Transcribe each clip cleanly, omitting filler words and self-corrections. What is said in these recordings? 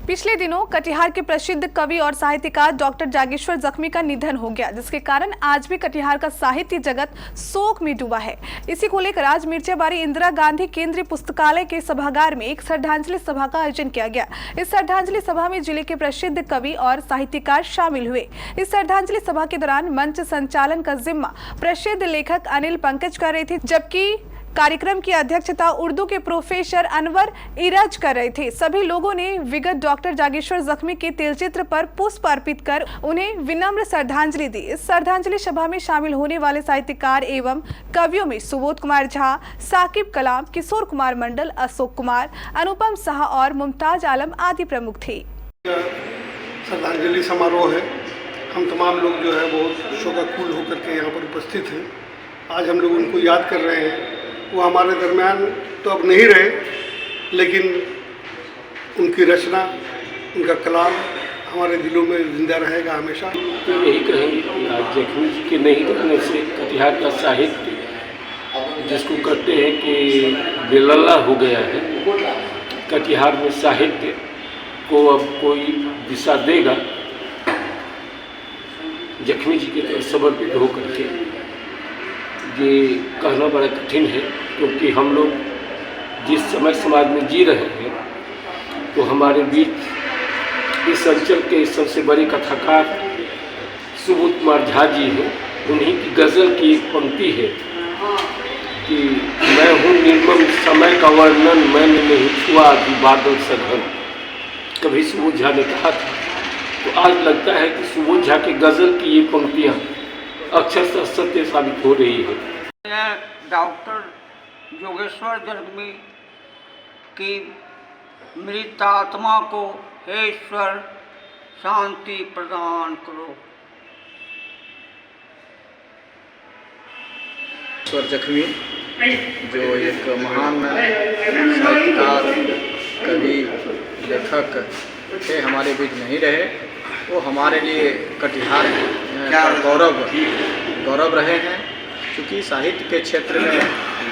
पिछले दिनों कटिहार के प्रसिद्ध कवि और साहित्यकार डॉक्टर जागेश्वर जख्मी का निधन हो गया, जिसके कारण आज भी कटिहार का साहित्य जगत शोक में डूबा है। इसी को लेकर आज मिर्चाबाड़ी इंदिरा गांधी केंद्रीय पुस्तकालय के सभागार में एक श्रद्धांजलि सभा का आयोजन किया गया। इस श्रद्धांजलि सभा में जिले के प्रसिद्ध कवि और साहित्यकार शामिल हुए। इस श्रद्धांजलि सभा के दौरान मंच संचालन का जिम्मा प्रसिद्ध लेखक अनिल पंकज कर रहे थे, जबकि कार्यक्रम की अध्यक्षता उर्दू के प्रोफेसर अनवर इरज कर रहे थे। सभी लोगों ने विगत डॉक्टर जागेश्वर जख्मी के तेलचित्र पर पुष्प अर्पित कर उन्हें विनम्र श्रद्धांजलि दी। इस श्रद्धांजलि सभा में शामिल होने वाले साहित्यकार एवं कवियों में सुबोध कुमार झा, साकिब कलाम, किशोर कुमार मंडल, अशोक कुमार, अनुपम शाह और मुमताज आलम आदि प्रमुख थे। श्रद्धांजलि समारोह है। हम तमाम लोग जो है बहुत शोकाकुल होकर के यहाँ पर उपस्थित हैं। आज हम लोग उनको याद कर रहे हैं। वो हमारे दरमियान तो अब नहीं रहे, लेकिन उनकी रचना, उनका कलाम हमारे दिलों में जिंदा रहेगा हमेशा। तो यही कहेंगे कि आज जख्मी जी के नहीं रहने से कटिहार का साहित्य, जिसको कहते हैं कि बेलल्ला हो गया है, कटिहार में साहित्य को अब कोई दिशा देगा। जख्मी जी के तरफ समर्पित होकर के ये कहना बड़ा कठिन है, क्योंकि हम लोग जिस समय समाज में जी रहे हैं, तो हमारे बीच इस अंचल के सबसे बड़े कथाकार सुबोध कुमार झा जी हैं। उन्हीं की गज़ल की एक पंक्ति है कि मैं हूँ निर्मम समय का वर्णन, मैंने नहीं छुआ बादल सघन। कभी सुबोध झा ने कहा था। तो आज लगता है कि सुबोध झा के गज़ल की ये पंक्तियाँ अक्षर सत्य साबित हो रही है। डॉक्टर जोगेश्वर जख्मी की मृत आत्मा को हे ईश्वर शांति प्रदान करो। ईश्वर जख्मी जो एक महान साहित्यकार, कवि, लेखक थे, हमारे बीच नहीं रहे। वो हमारे लिए कटिहार का गौरव रहे हैं, क्योंकि साहित्य के क्षेत्र में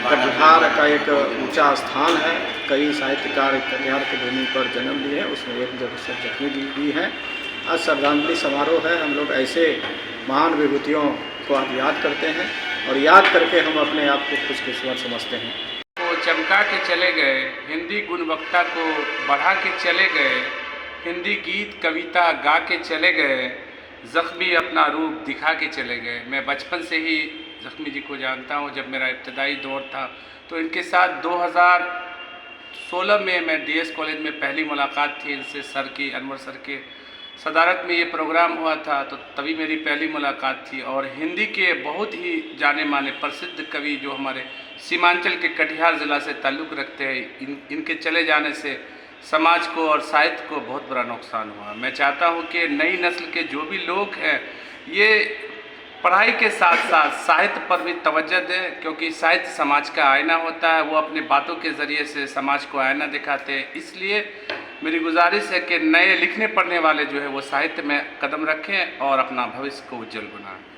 कटिहार का एक ऊंचा स्थान है। कई साहित्यकार कटिहार की भूमि पर जन्म लिए हैं, उसमें एक जागेश्वर जख्मी जी भी हैं। आज श्रद्धांजलि समारोह है। हम लोग ऐसे महान विभूतियों को आज याद करते हैं और याद करके हम अपने आप को खुशकिस्मत समझते हैं। वो चमका के चले गए, हिंदी गुणवत्ता को बढ़ा के चले गए, हिंदी गीत कविता गा के चले गए, जख्मी अपना रूप दिखा के चले गए। मैं बचपन से ही जख्मी जी को जानता हूँ। जब मेरा इब्तदाई दौर था तो इनके साथ 2016 में मैं डीएस कॉलेज में पहली मुलाकात थी इनसे, सर की, अनवर सर के सदारत में ये प्रोग्राम हुआ था, तो तभी मेरी पहली मुलाकात थी। और हिंदी के बहुत ही जाने माने प्रसिद्ध कवि जो हमारे सीमांचल के कटिहार ज़िला से ताल्लुक़ रखते हैं, इनके चले जाने से समाज को और साहित्य को बहुत बड़ा नुकसान हुआ। मैं चाहता हूँ कि नई नस्ल के जो भी लोग हैं, ये पढ़ाई के साथ साथ साहित्य पर भी तवज्जो दें, क्योंकि साहित्य समाज का आईना होता है। वो अपने बातों के ज़रिए से समाज को आईना दिखाते हैं। इसलिए मेरी गुजारिश है कि नए लिखने पढ़ने वाले जो है वो साहित्य में कदम रखें और अपना भविष्य को उज्जवल बनाएं।